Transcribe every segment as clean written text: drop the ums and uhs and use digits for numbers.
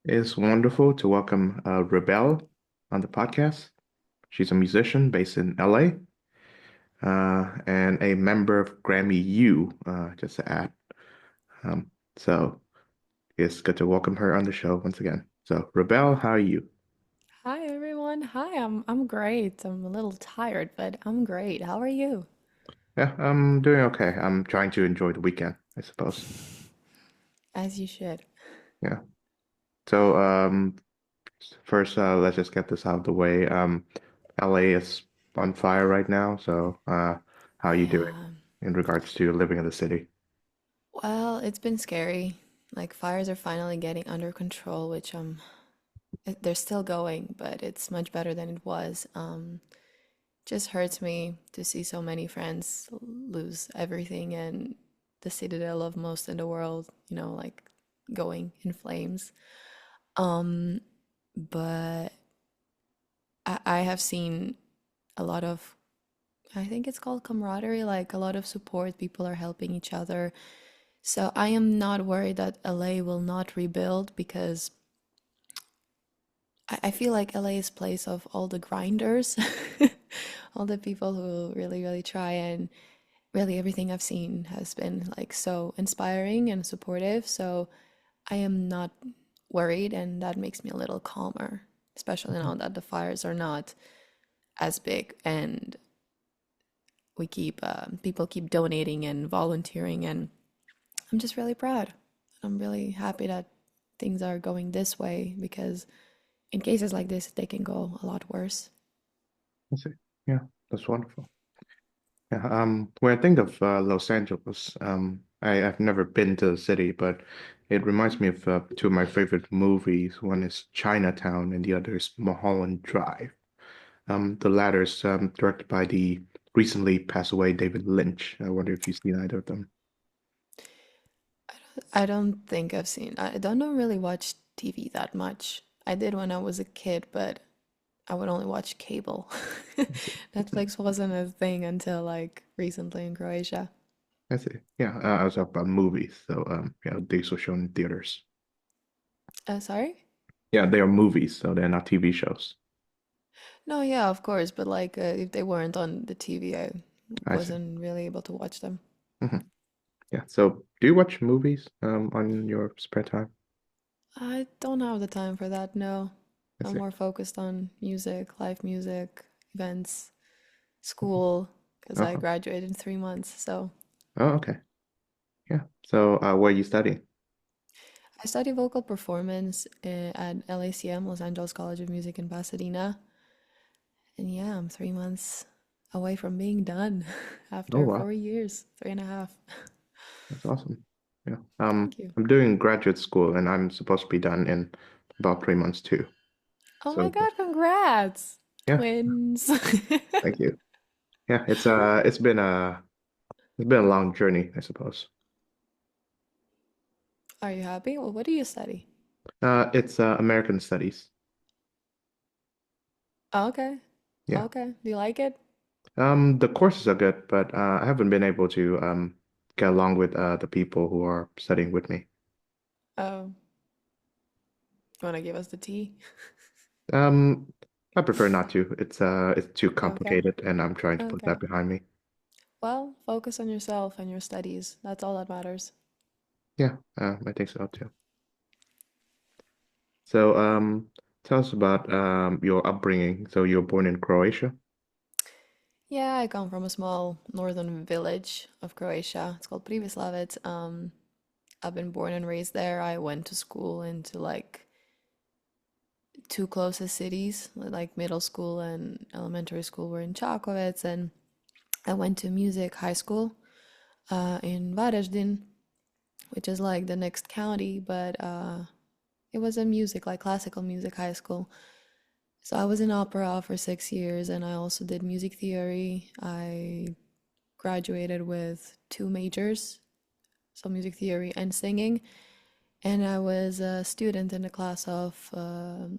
It's wonderful to welcome Rebelle on the podcast. She's a musician based in LA and a member of Grammy U, just to add. So it's good to welcome her on the show once again. So, Rebelle, how are you? Hi everyone. Hi, I'm great. I'm a little tired, but I'm great. How are you? Yeah, I'm doing okay. I'm trying to enjoy the weekend, I suppose. As you should. Yeah. So, first, let's just get this out of the way. LA is on fire right now. So, how are you doing Yeah. in regards to living in the city? Well, it's been scary. Like fires are finally getting under control, which they're still going, but it's much better than it was. Just hurts me to see so many friends lose everything and the city that I love most in the world, like going in flames. Um, but I have seen a lot of I think it's called camaraderie, like a lot of support. People are helping each other. So I am not worried that LA will not rebuild because I feel like LA is place of all the grinders, all the people who really, really try and really everything I've seen has been like so inspiring and supportive. So I am not worried and that makes me a little calmer, especially now that the fires are not as big and we keep people keep donating and volunteering, and I'm just really proud. I'm really happy that things are going this way because in cases like this they can go a lot worse. I see. Yeah, that's wonderful. Yeah, when I think of Los Angeles, I've never been to the city, but it reminds me of two of my favorite movies. One is Chinatown, and the other is Mulholland Drive. The latter is directed by the recently passed away David Lynch. I wonder if you've seen either of them. I don't think I've seen, I don't really watch TV that much. I did when I was a kid, but I would only watch cable. I see. Netflix wasn't a thing until like recently in Croatia. I see. Yeah, I was talking about movies, so yeah, these were shown in theaters. Sorry. Yeah, they are movies, so they're not TV shows. No, yeah, of course, but like if they weren't on the TV, I I see. wasn't really able to watch them. Hmm. Yeah. So, do you watch movies on your spare time? I don't have the time for that, no. I I'm see. more focused on music, live music, events, Mhm. school, because I Oh, graduated in 3 months. So oh, okay. Yeah. So, what are you studying? I study vocal performance at LACM, Los Angeles College of Music in Pasadena. And yeah, I'm 3 months away from being done Oh, after wow. 4 years, three and a half. That's awesome. Yeah. Thank you. I'm doing graduate school, and I'm supposed to be done in about 3 months too. Oh my So, God, congrats! yeah. Twins. Thank you. Yeah. It's been a long journey, I suppose. Are you happy? Well, what do you study? It's American Studies. Oh, okay. Yeah. Okay. Do you like it? The courses are good, but I haven't been able to get along with the people who are studying with me. Oh, you want to give us the tea? Um, I prefer not to. It's too Okay. complicated, and I'm trying to put that Okay. behind me. Well, focus on yourself and your studies. That's all that matters. Yeah, I think so too. So, tell us about your upbringing. So, you were born in Croatia? Yeah, I come from a small northern village of Croatia. It's called Priveslavec. I've been born and raised there. I went to school into like two closest cities, like middle school and elementary school were in Čakovec, and I went to music high school in Varaždin, which is like the next county, but it was a music, like classical music high school. So I was in opera for 6 years and I also did music theory. I graduated with two majors, so music theory and singing. And I was a student in the class of, I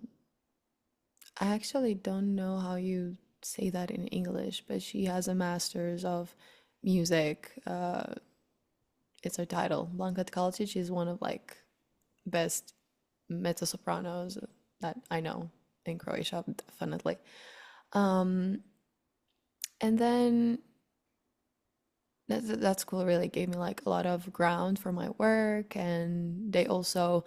actually don't know how you say that in English, but she has a master's of music. It's her title. Blanca Tkalcic is one of like best mezzo-sopranos that I know in Croatia, definitely. Um, and then that school really gave me like a lot of ground for my work, and they also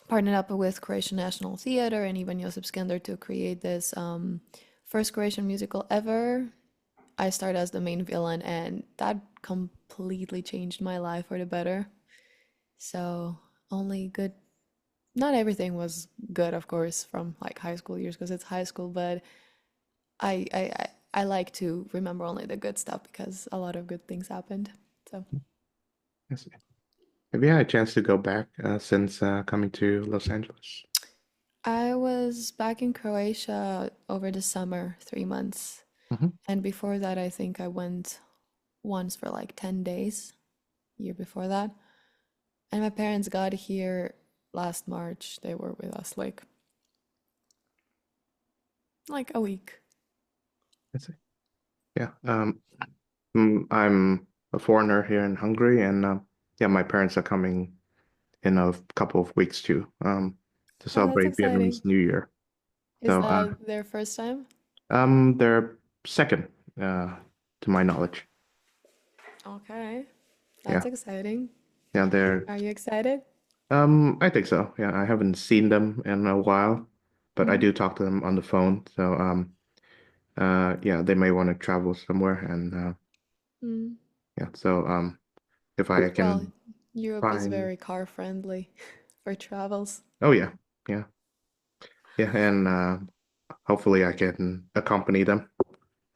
partnered up with Croatian National Theater and even Josip Skender to create this first Croatian musical ever. I started as the main villain, and that completely changed my life for the better. So only good. Not everything was good, of course, from like high school years because it's high school, but I like to remember only the good stuff because a lot of good things happened. So I see. Have you had a chance to go back since coming to Los Angeles? I was back in Croatia over the summer, 3 months. Hmm. And before that, I think I went once for like 10 days, year before that. And my parents got here last March. They were with us like a week. I see. Yeah. I'm a foreigner here in Hungary, and yeah, my parents are coming in a couple of weeks too, to Oh, that's celebrate exciting. Vietnamese New Year. Is So, that their first time? they're second, uh, to my knowledge. Okay, that's Yeah, exciting. yeah, they're. Are you excited? I think so. Yeah, I haven't seen them in a while, but I Mm, do talk to them on the phone. So, yeah, they may want to travel somewhere, and mm. yeah. So, if I Well, can Europe is find, very car friendly for travels. oh yeah, yeah, yeah, and hopefully I can accompany them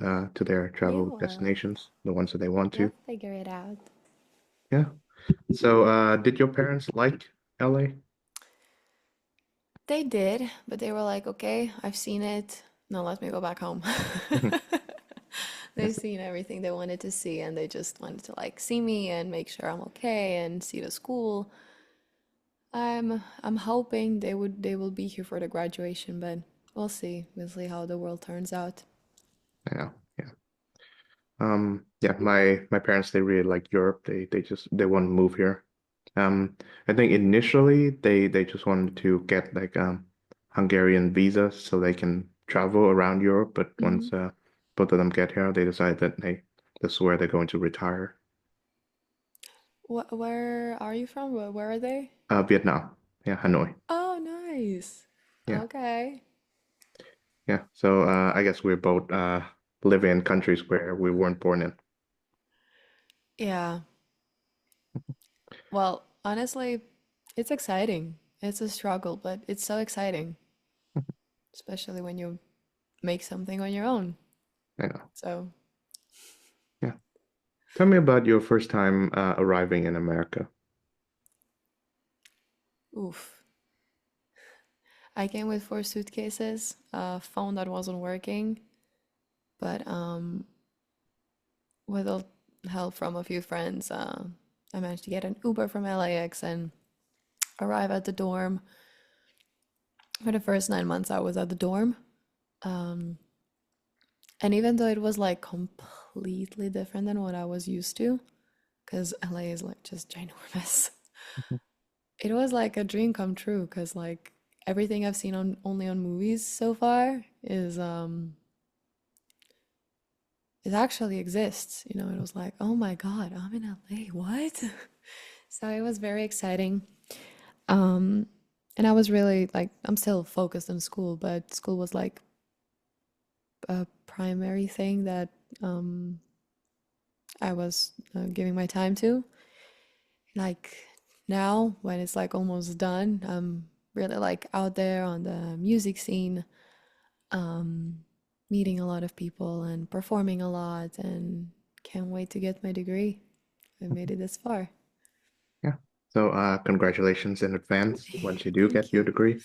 to their You travel will. destinations, the ones that they want You'll to. figure it out. Yeah. So, did your parents like LA? They did, but they were like, okay, I've seen it. Now let me go back home. They've Yes. seen everything they wanted to see, and they just wanted to like see me and make sure I'm okay and see the school. I'm hoping they will be here for the graduation, but we'll see. We'll see how the world turns out. Yeah. Yeah. Yeah, my parents they really like Europe. They want to move here. I think initially they just wanted to get like Hungarian visas so they can travel around Europe, but Hmm. once both of them get here, they decide that hey, this is where they're going to retire. Where are you from? Where are they? Vietnam. Yeah, Hanoi. Oh, nice. Yeah. Okay. Yeah. So I guess we're both live in countries where we weren't born in. Yeah. Well, honestly, it's exciting. It's a struggle, but it's so exciting, especially when you make something on your own. I know. So, Yeah. Tell me about your first time arriving in America. oof. I came with 4 suitcases, a phone that wasn't working, but with a help from a few friends, I managed to get an Uber from LAX and arrive at the dorm. For the first 9 months, I was at the dorm. Um, and even though it was like completely different than what I was used to, because LA is like just ginormous, it was like a dream come true. Because like everything I've seen on only on movies so far is it actually exists. You know, it was like, oh my God, I'm in LA. What? So it was very exciting. Um, and I was really like, I'm still focused on school, but school was like a primary thing that um, I was giving my time to. Like now, when it's like almost done, I'm really like out there on the music scene, um, meeting a lot of people and performing a lot, and can't wait to get my degree. I made it this far. Yeah. So congratulations in advance once you do get Thank your you. degree.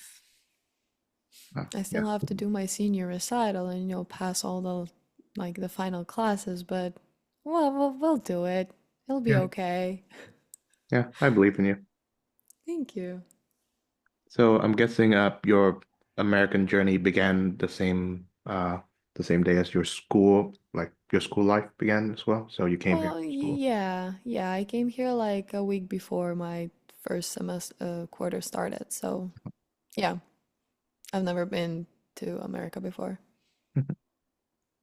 I Yeah. still have to do my senior recital and pass all the like the final classes, but well, we'll do it. It'll be Yeah. okay. Yeah. I believe in you. Thank you. So I'm guessing your American journey began the same day as your school, like your school life began as well. So you came here Well, for school. yeah, yeah. I came here like a week before my first semester quarter started. So yeah, I've never been to America before.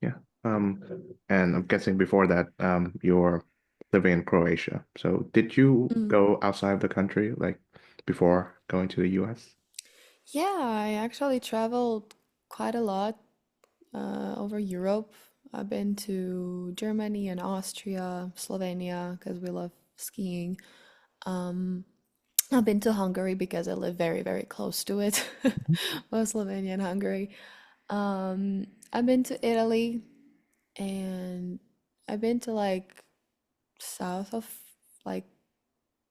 Yeah. Um, and I'm guessing before that, you're living in Croatia. So did you Mm. go outside of the country, like before going to the US? Yeah, I actually traveled quite a lot over Europe. I've been to Germany and Austria, Slovenia, because we love skiing. Um, I've been to Hungary because I live very, very close to it, both Slovenia and Hungary. I've been to Italy and I've been to like south of, like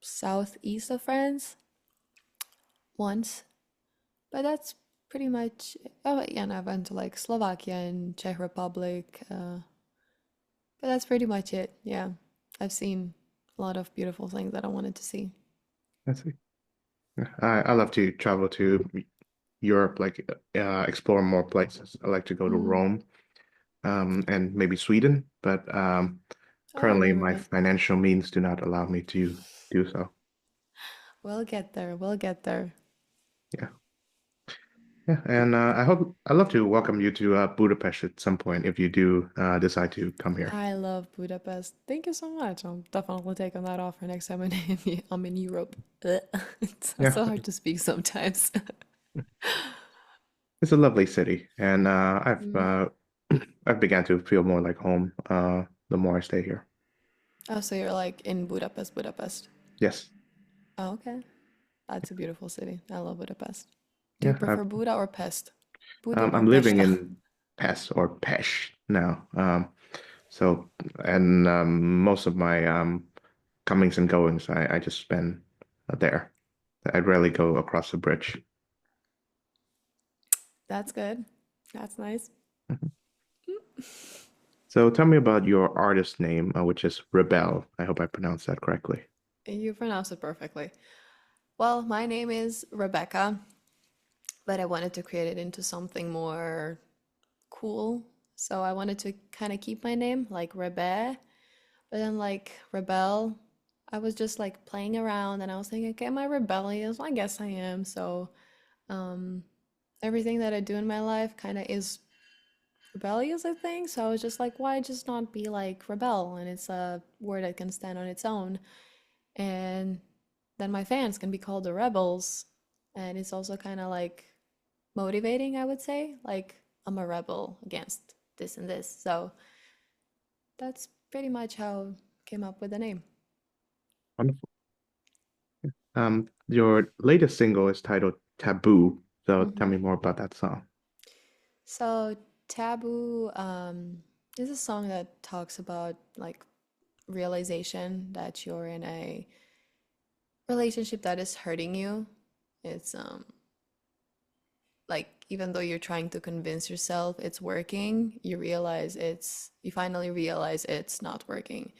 southeast of France once, but that's pretty much. Oh, yeah, and I went to like Slovakia and Czech Republic, but that's pretty much it. Yeah, I've seen a lot of beautiful things that I wanted to see. I see. Yeah. I love to travel to Europe, like explore more places. I like to go to Mm. Rome, and maybe Sweden, but Oh, I've currently never my been. financial means do not allow me to do so. We'll get there. We'll get there. Yeah. Yeah, and I love to welcome you to Budapest at some point if you do decide to come here. I love Budapest. Thank you so much. I'll definitely take on that offer next time I'm in Europe. Ugh. It's Yeah, so hard to speak sometimes. it's a lovely city, and Mm. I've began to feel more like home the more I stay here. Oh, so you're like in Budapest, Budapest. Yes, Oh, okay. That's a beautiful city. I love Budapest. Do you yeah, prefer Buda or Pest? Buda or I'm living Pesta? in Pest or Pesh now. So and most of my comings and goings, I just spend there. I rarely go across the bridge. That's good. That's nice. Mhm. So tell me about your artist name, which is Rebelle. I hope I pronounced that correctly. You pronounce it perfectly. Well, my name is Rebecca, but I wanted to create it into something more cool. So I wanted to kind of keep my name like Rebe, but then like Rebelle, I was just like playing around and I was thinking, okay, am I rebellious? Well, I guess I am. So um, everything that I do in my life kind of is rebellious, I think. So I was just like, why just not be like rebel? And it's a word that can stand on its own. And then my fans can be called the rebels. And it's also kind of like motivating, I would say. Like, I'm a rebel against this and this. So that's pretty much how I came up with the name. Wonderful. Your latest single is titled Taboo. So tell Hmm. me more about that song. So, Taboo is a song that talks about like realization that you're in a relationship that is hurting you. It's like even though you're trying to convince yourself it's working, you finally realize it's not working.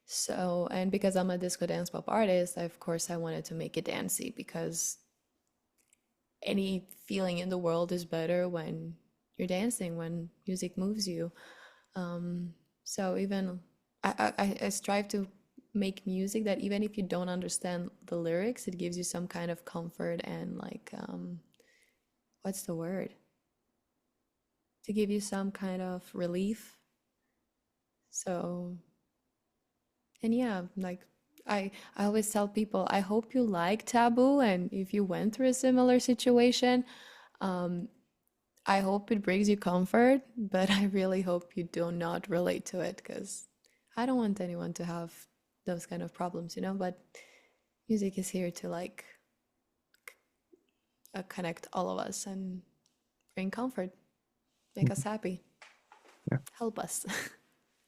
So, and because I'm a disco dance pop artist, of course I wanted to make it dancey because any feeling in the world is better when you're dancing, when music moves you. Um, so even I strive to make music that even if you don't understand the lyrics, it gives you some kind of comfort and like what's the word? To give you some kind of relief. So, and yeah, like I always tell people, I hope you like Taboo, and if you went through a similar situation, um, I hope it brings you comfort, but I really hope you do not relate to it because I don't want anyone to have those kind of problems, you know? But music is here to like connect all of us and bring comfort, make us Mhm. happy, Yeah, help us.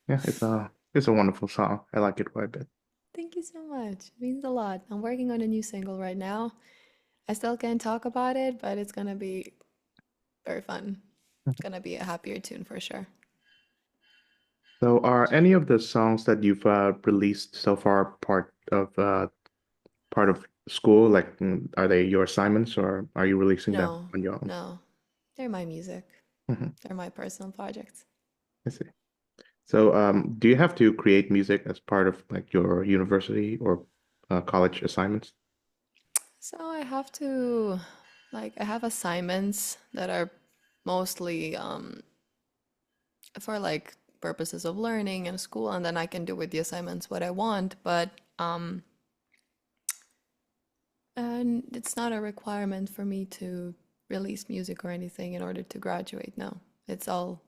yeah, it's a wonderful song. I like it quite a bit. Thank you so much. It means a lot. I'm working on a new single right now. I still can't talk about it, but it's gonna be very fun. It's gonna be a happier tune for sure. So, are any of the songs that you've released so far part of school? Like, are they your assignments, or are you releasing them No, on your own? no, they're my music. Hmm. They're my personal projects. I see. So, do you have to create music as part of like your university or college assignments? So I have to, like, I have assignments that are mostly for like purposes of learning and school, and then I can do with the assignments what I want, but um, and it's not a requirement for me to release music or anything in order to graduate. No, it's all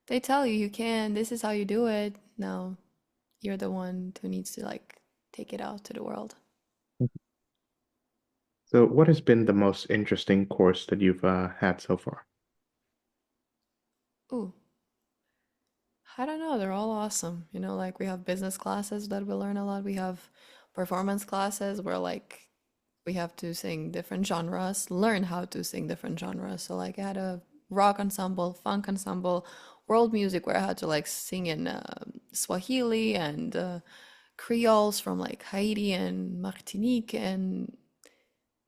they tell you you can. This is how you do it. No, you're the one who needs to like take it out to the world. So, what has been the most interesting course that you've had so far? Ooh, I don't know. They're all awesome. Like we have business classes that we learn a lot. We have performance classes where like we have to sing different genres, learn how to sing different genres. So like I had a rock ensemble, funk ensemble, world music where I had to like sing in Swahili and Creoles from like Haiti and Martinique, and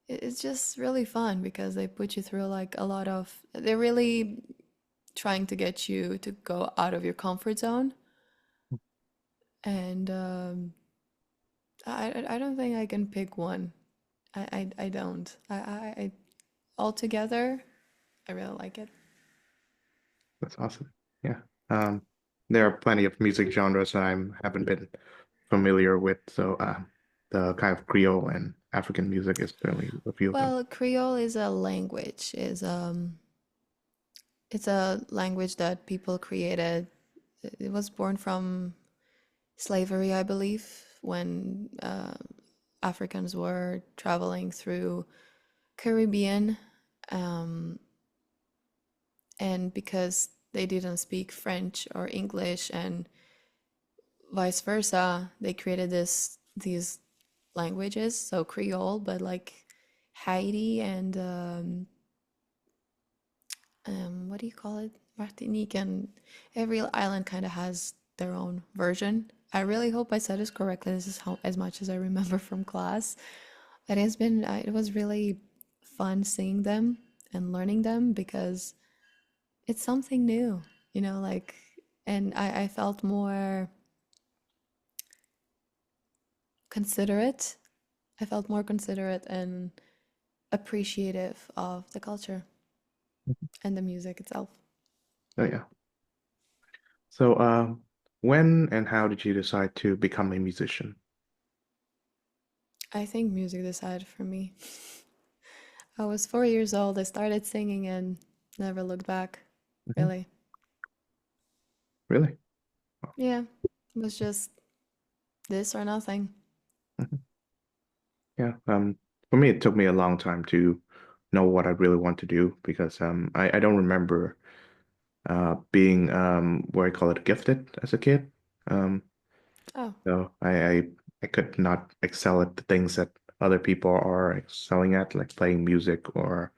it's just really fun because they put you through like a lot of. They're really trying to get you to go out of your comfort zone, and I don't think I can pick one. I don't. Altogether, I really like it. That's awesome. Yeah. Um, there are plenty of music genres I haven't been familiar with, so the kind of Creole and African music is certainly a few of them. Well, Creole is a language. Is It's a language that people created. It was born from slavery, I believe, when Africans were traveling through Caribbean, um, and because they didn't speak French or English and vice versa, they created these languages, so Creole, but like Haiti and what do you call it? Martinique, and every island kind of has their own version. I really hope I said this correctly. This is how as much as I remember from class. It was really fun seeing them and learning them because it's something new, like, and I felt more considerate. I felt more considerate and appreciative of the culture and the music itself. Oh yeah. So when and how did you decide to become a musician? I think music decided for me. I was 4 years old. I started singing and never looked back, Mhm. really. Really? Yeah, it was just this or nothing. Mhm. Yeah. For me, it took me a long time to know what I really want to do because I don't remember being what I call it gifted as a kid. Um, Oh, so I could not excel at the things that other people are excelling at, like playing music or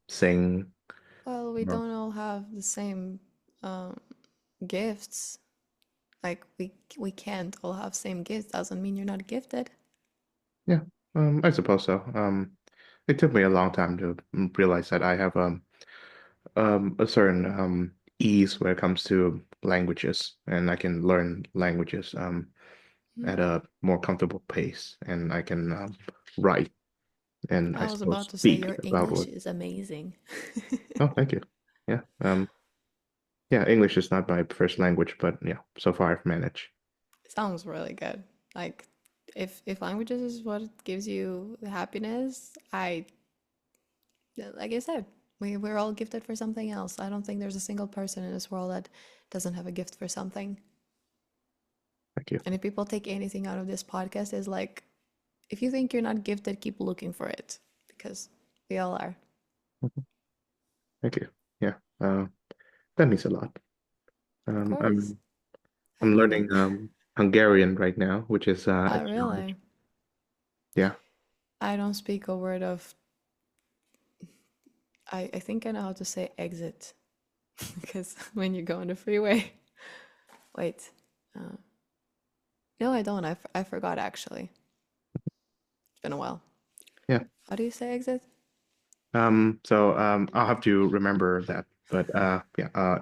sing. well, we Or, don't all have the same um, gifts. Like we can't all have same gifts. Doesn't mean you're not gifted. yeah, I suppose so. It took me a long time to realize that I have a certain ease when it comes to languages, and I can learn languages Hmm. at a more comfortable pace, and I can write and I I was suppose about to say speak your about English what. is amazing. Oh, thank you. Yeah. Yeah, English is not my first language, but yeah, so far I've managed. Sounds really good. Like if languages is what gives you the happiness, like I said, we're all gifted for something else. I don't think there's a single person in this world that doesn't have a gift for something. Thank you. And if people take anything out of this podcast is like if you think you're not gifted, keep looking for it because we all are. Mhm. Thank you. Yeah. That means a lot. Of Um, course. I'm I I'm mean it. learning Hungarian right now, which is a Oh, challenge. really? Yeah. I don't speak a word of. I think I know how to say exit because when you go on the freeway. Wait. Uh, no, I don't. I forgot actually. It's been a while. Yeah. How do you say exit? So I'll have to remember that, but yeah,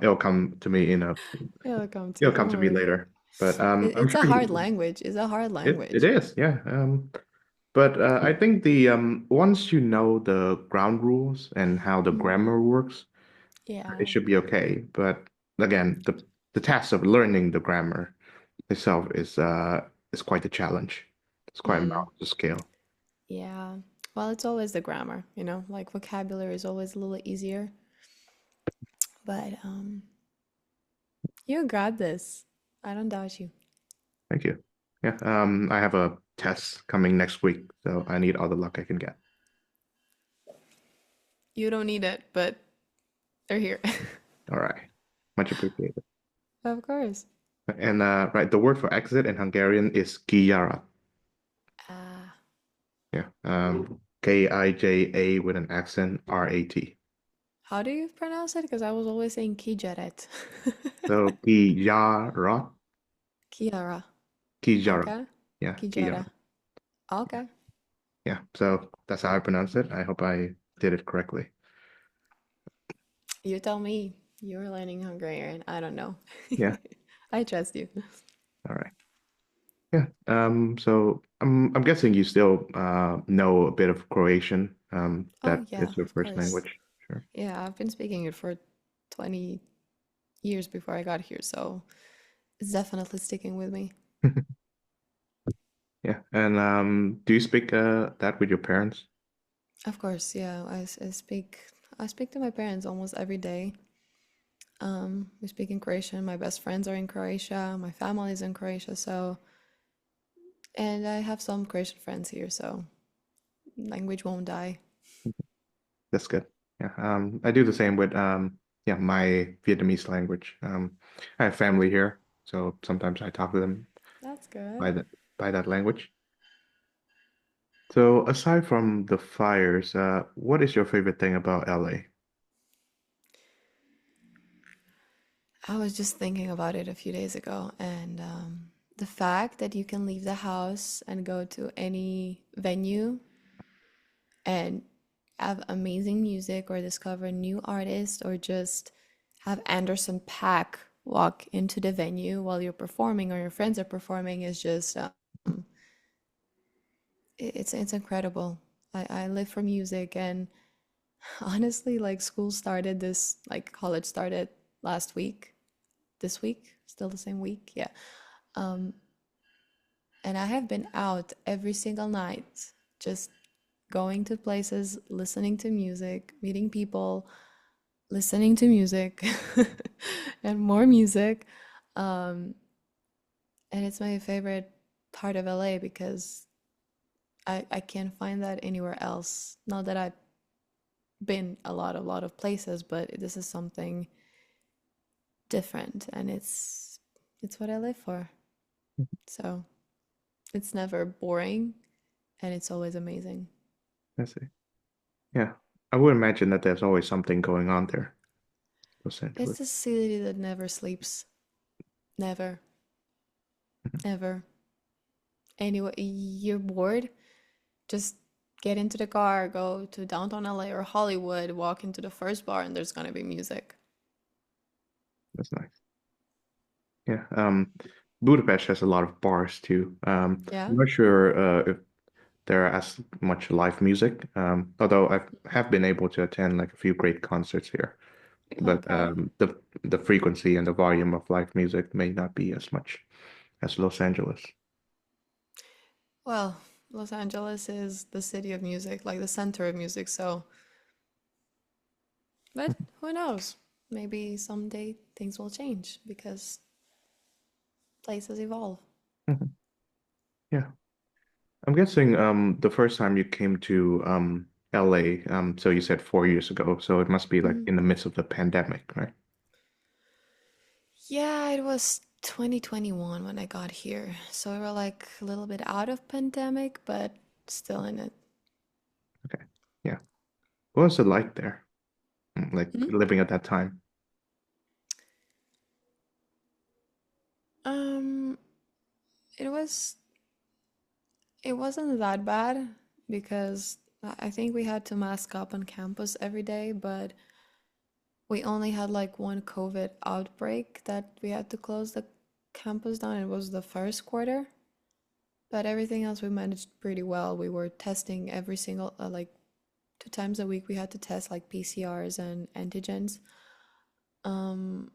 It'll come to it'll you. come Don't to me worry. later. But I'm It's sure a hard you language. It's a hard it language. is, yeah. But I think the once you know the ground rules and how the Mm, grammar works, it yeah. should be okay. But again, the task of learning the grammar itself is quite a challenge. It's quite a Mm, mountain to scale. yeah. Well, it's always the grammar, like vocabulary is always a little easier. But you got this. I don't doubt you. Thank you. Yeah. I have a test coming next week, so I need all the luck I can get. You don't need it, but they're here. All right. Much appreciated. Of course. And right, the word for exit in Hungarian is kijárat. Ah, Yeah. KijA with an accent, RAT. how do you pronounce it? Because I was always saying Kijaret. So kijárat, Kiara. kijárat. Okay. Yeah, Kijara. kijárat. Okay. Yeah. So that's how I pronounce it. I hope I did it correctly. You tell me. You're learning Hungarian. I don't know. Yeah. I trust you. All right. Yeah. So I'm guessing you still know a bit of Croatian. Oh, That yeah, is your of first course. language. Sure. Yeah, I've been speaking it for 20 years before I got here, so it's definitely sticking with me. Yeah. And do you speak that with your parents? Of course, yeah. I speak to my parents almost every day. We speak in Croatian. My best friends are in Croatia. My family is in Croatia, so and I have some Croatian friends here, so language won't die. That's good. Yeah. I do the same with yeah, my Vietnamese language. I have family here, so sometimes I talk to them That's good. by that language. So aside from the fires, what is your favorite thing about LA? I was just thinking about it a few days ago, and the fact that you can leave the house and go to any venue and have amazing music or discover new artists or just have Anderson Paak walk into the venue while you're performing or your friends are performing is just it's incredible. I live for music and honestly like school started this like college started last week, this week, still the same week, yeah. Um, and I have been out every single night, just going to places, listening to music, meeting people, listening to music, and more music. Um, and it's my favorite part of LA because I can't find that anywhere else. Not that I've been a lot of places, but this is something different, and it's what I live for. So it's never boring, and it's always amazing. I see. Yeah. I would imagine that there's always something going on there, Los It's Angeles. a city that never sleeps. Never, ever. Anyway, you're bored, just get into the car, go to downtown LA or Hollywood, walk into the first bar, and there's gonna be music. That's nice. Yeah. Budapest has a lot of bars too. Yeah? I'm not sure if there are as much live music. Although I have been able to attend like a few great concerts here, but Okay. the frequency and the volume of live music may not be as much as Los Angeles. Well, Los Angeles is the city of music, like the center of music, so, but who knows? Maybe someday things will change because places evolve. Mhm. Yeah. I'm guessing the first time you came to LA, so you said 4 years ago, so it must be like Mhm. in the midst of the pandemic, right? Yeah, it was 2021 when I got here. So we were like a little bit out of pandemic, but still in it. Okay. Yeah. What was it like there? Like Mhm. living at that time? Um, it was it wasn't that bad because I think we had to mask up on campus every day, but we only had like one COVID outbreak that we had to close the campus down. It was the first quarter. But everything else we managed pretty well. We were testing every single, like 2 times a week, we had to test like PCRs and antigens. Um,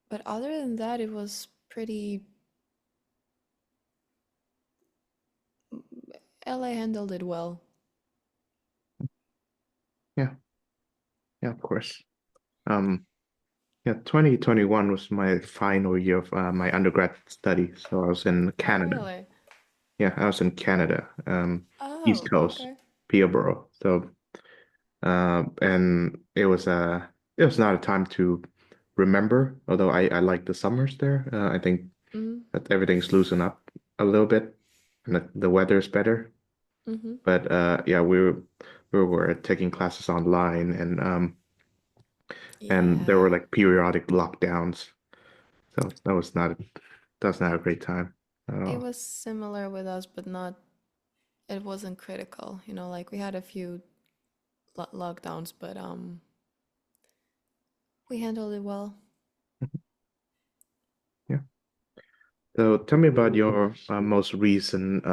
but other than that, it was pretty, LA handled it well. Yeah, yeah, of course. Um, yeah, 2021 was my final year of my undergrad study. So I was in Oh, Canada. really? Yeah, I was in Canada, East Oh, Coast, okay. Peterborough. So, and it was not a time to remember, although I like the summers there. I think Mm-hmm. that everything's loosened up a little bit and the weather's better. Mm-hmm. But yeah, we were taking classes online and there were Yeah. like periodic lockdowns. So that's not a great time at It all. was similar with us, but not, it wasn't critical. Like we had a few lockdowns, but we handled it well. Yeah. So tell me about your most recent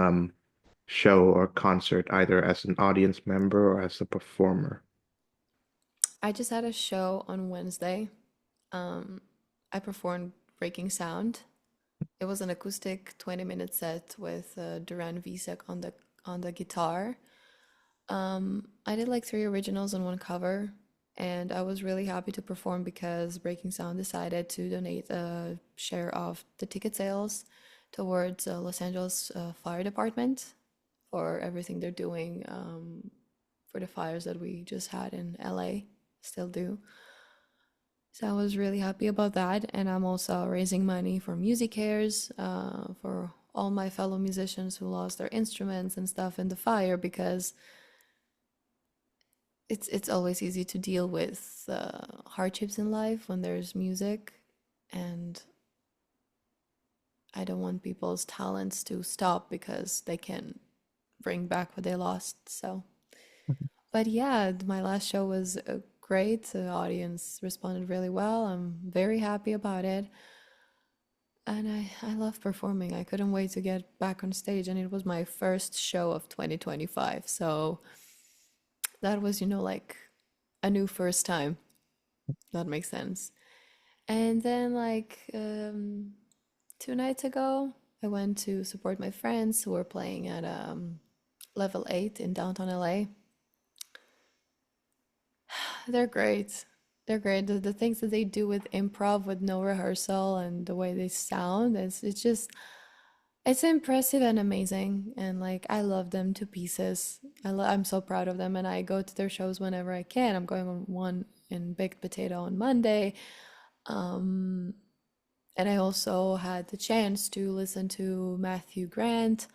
show or concert, either as an audience member or as a performer. I just had a show on Wednesday. Um, I performed Breaking Sound. It was an acoustic 20-minute set with Duran Visek on the guitar. I did like three originals and one cover, and I was really happy to perform because Breaking Sound decided to donate a share of the ticket sales towards Los Angeles Fire Department for everything they're doing for the fires that we just had in LA, still do. So I was really happy about that, and I'm also raising money for Music Cares for all my fellow musicians who lost their instruments and stuff in the fire because it's always easy to deal with hardships in life when there's music, and I don't want people's talents to stop because they can bring back what they lost. So, but yeah, my last show was great. The audience responded really well. I'm very happy about it. And I love performing. I couldn't wait to get back on stage. And it was my first show of 2025. So that was, like a new first time. That makes sense. And then, like 2 nights ago, I went to support my friends who were playing at Level 8 in downtown LA. They're great. They're great. The things that they do with improv with no rehearsal and the way they sound, it's just, it's impressive and amazing. And like, I love them to pieces. I'm so proud of them. And I go to their shows whenever I can. I'm going on one in Baked Potato on Monday. Um, and I also had the chance to listen to Matthew Grant,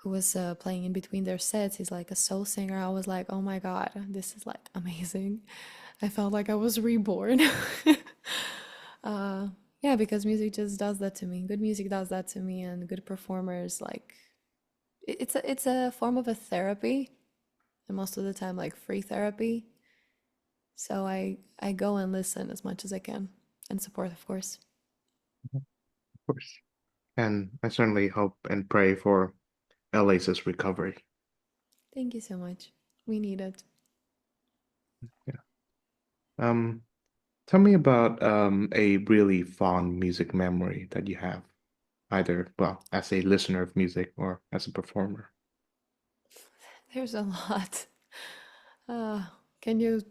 who was playing in between their sets. He's like a soul singer. I was like, oh my God, this is like amazing. I felt like I was reborn. uh, yeah, because music just does that to me. Good music does that to me, and good performers, like, it's a form of a therapy, and most of the time, like free therapy. So I go and listen as much as I can and support, of course. Of course. And I certainly hope and pray for Elise's recovery. Thank you so much. We need it. Yeah. Um, Tell me about a really fond music memory that you have, either, well, as a listener of music or as a performer. There's a lot. Uh, can you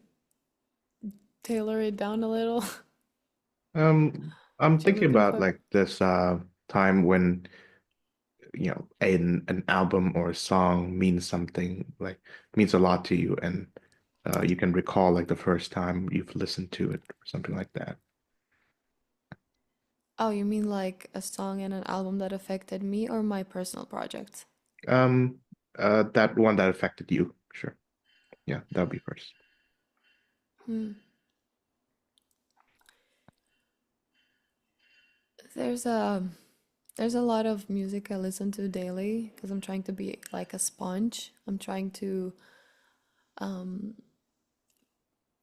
tailor it down a little? I'm What you're thinking looking about for? like this time when an album or a song means something, like means a lot to you, and you can recall like the first time you've listened to it or something like that. Oh, you mean like a song and an album that affected me or my personal project? Um, that one that affected you, sure. Yeah, that'll be first. Hmm. There's a there's a lot of music I listen to daily because I'm trying to be like a sponge. I'm trying to um,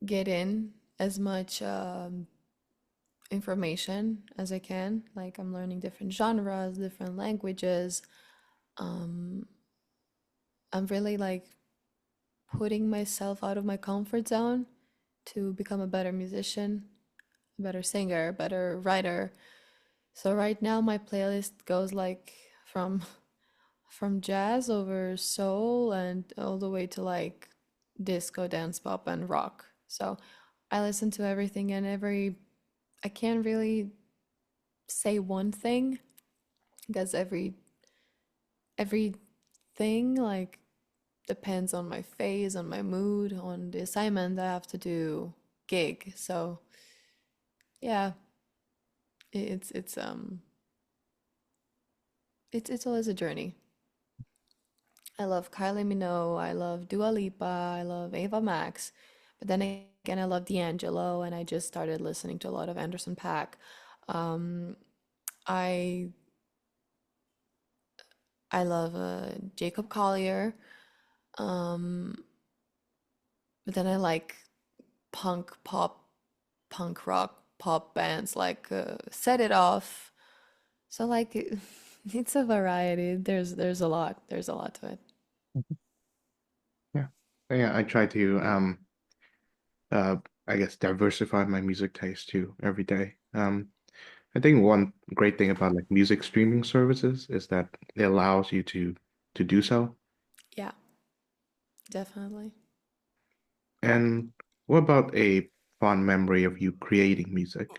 get in as much information as I can. Like I'm learning different genres, different languages. Um, I'm really like putting myself out of my comfort zone to become a better musician, a better singer, a better writer. So right now my playlist goes like from from jazz over soul and all the way to like disco, dance, pop and rock. So I listen to everything and every I can't really say one thing because everything like depends on my phase, on my mood, on the assignment that I have to do, gig. So yeah, it's it's always a journey. I love Kylie Minogue, I love Dua Lipa, I love Ava Max, but then again I love D'Angelo, and I just started listening to a lot of Anderson Paak. Um, I I love Jacob Collier, um, but then I like punk pop, punk rock pop bands like Set It Off. So like it's a variety. There's a lot. There's a lot to it. Mhm. Yeah. Yeah, I try to uh I guess diversify my music taste too every day. I think one great thing about like music streaming services is that it allows you to do so. Yeah, definitely. And what about a fond memory of you creating music?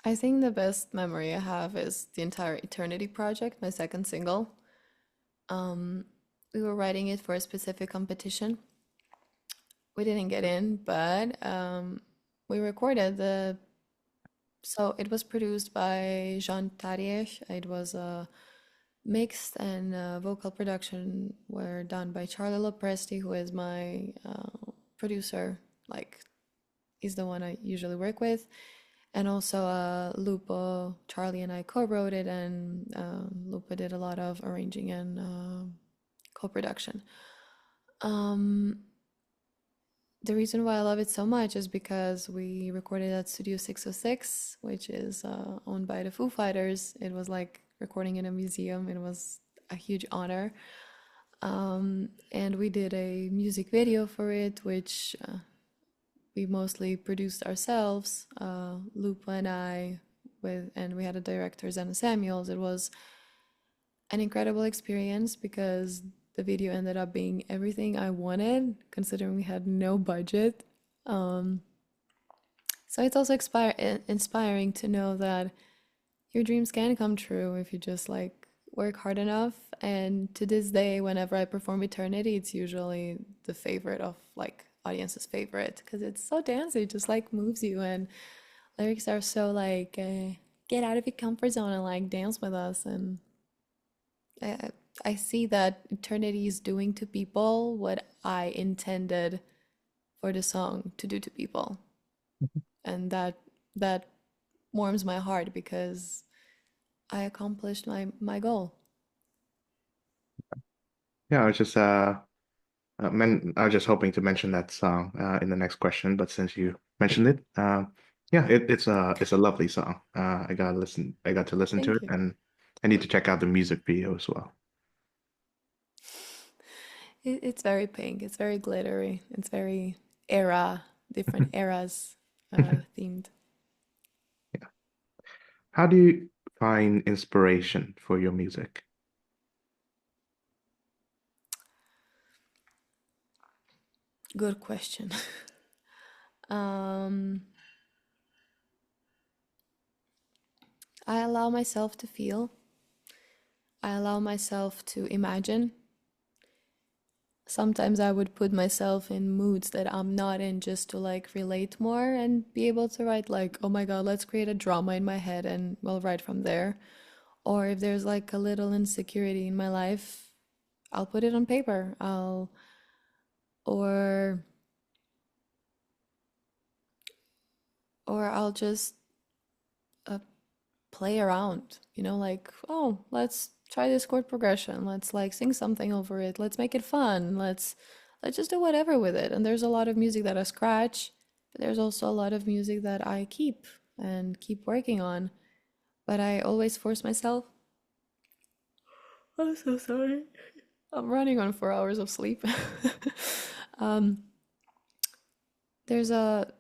I think the best memory I have is the entire Eternity project, my second single. Um, we were writing it for a specific competition. We didn't get in, but we recorded the. So it was produced by Jean Tariech. It was mixed and vocal production were done by Charlie Lopresti, who is my producer. Like he's the one I usually work with, and also Lupo. Charlie and I co-wrote it, and Lupo did a lot of arranging and co-production. Um, the reason why I love it so much is because we recorded at Studio 606, which is owned by the Foo Fighters. It was like recording in a museum. It was a huge honor. And we did a music video for it, which we mostly produced ourselves, Lupa and I, and we had a director, Zena Samuels. It was an incredible experience because the video ended up being everything I wanted, considering we had no budget. Um, so it's also inspiring to know that your dreams can come true if you just like work hard enough. And to this day, whenever I perform Eternity, it's usually the favorite of like audience's favorite because it's so dancey, it just like moves you, and lyrics are so like get out of your comfort zone and like dance with us. And I, I see that Eternity is doing to people what I intended for the song to do to people, and that warms my heart because I accomplished my goal. Yeah, I was just hoping to mention that song in the next question, but since you mentioned it, yeah, it's a lovely song. I got to listen to Thank it, you. and I need to check out the music video as well. It's very pink. It's very glittery. It's very different eras themed. Yeah. How do you find inspiration for your music? Good question. um, I allow myself to feel. I allow myself to imagine. Sometimes I would put myself in moods that I'm not in just to like relate more and be able to write like, oh my God, let's create a drama in my head and we'll write from there. Or if there's like a little insecurity in my life, I'll put it on paper. Or I'll just uh, play around, like, oh, let's try this chord progression. Let's like sing something over it. Let's make it fun. Let's just do whatever with it. And there's a lot of music that I scratch But there's also a lot of music that I keep and keep working on. But I always force myself. I'm so sorry. I'm running on 4 hours of sleep. um, there's a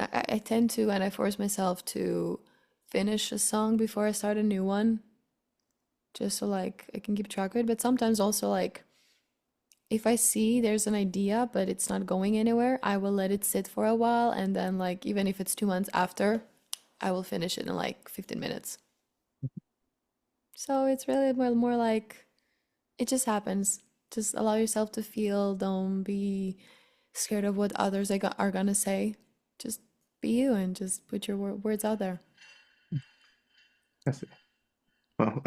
I tend to, and I force myself to finish a song before I start a new one, just so like I can keep track of it. But sometimes also like if I see there's an idea but it's not going anywhere, I will let it sit for a while, and then like even if it's 2 months after, I will finish it in like 15 minutes. So it's really more like it just happens. Just allow yourself to feel. Don't be scared of what others are gonna say. Just be you and just put your words out there. I see. Well,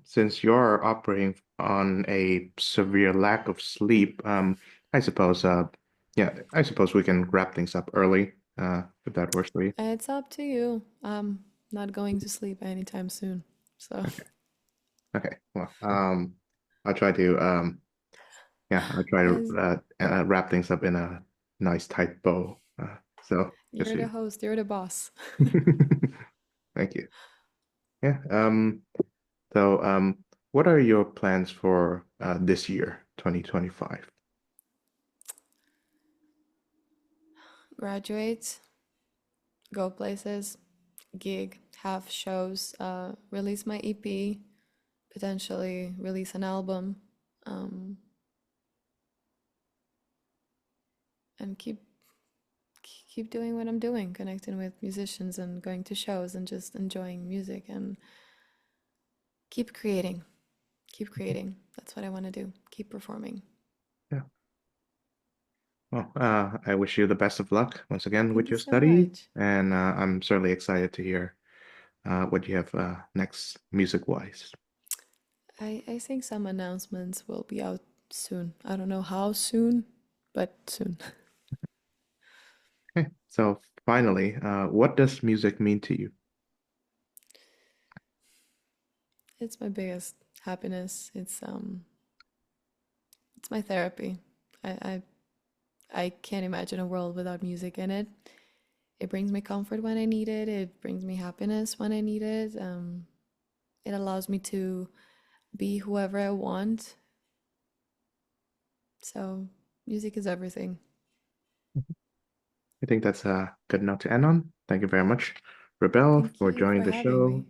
since you're operating on a severe lack of sleep, I suppose, yeah, I suppose we can wrap things up early, if that works for you. It's up to you. I'm not going to sleep anytime soon. So, Okay. Okay. Well, I'll try to, yeah, I'll try to as wrap things up in a nice tight bow. So just you're so the you. host, you're the boss. Thank you. Yeah. So, what are your plans for this year, 2025? Graduate, go places, gig, have shows, release my EP, potentially release an album, um, and keep doing what I'm doing, connecting with musicians and going to shows and just enjoying music and keep creating. Keep creating. That's what I want to do. Keep performing. Yeah. Well, I wish you the best of luck once again Thank with you your so study, much. and I'm certainly excited to hear what you have next music-wise. I think some announcements will be out soon. I don't know how soon, but soon. Okay, so finally, what does music mean to you? It's my biggest happiness. It's my therapy. I, I I can't imagine a world without music in it. It brings me comfort when I need it. It brings me happiness when I need it. It allows me to be whoever I want. So music is everything. I think that's a good note to end on. Thank you very much, Rebelle, Thank for you joining for the having show, me.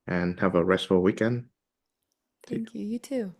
and have a restful weekend. Thank you. You too.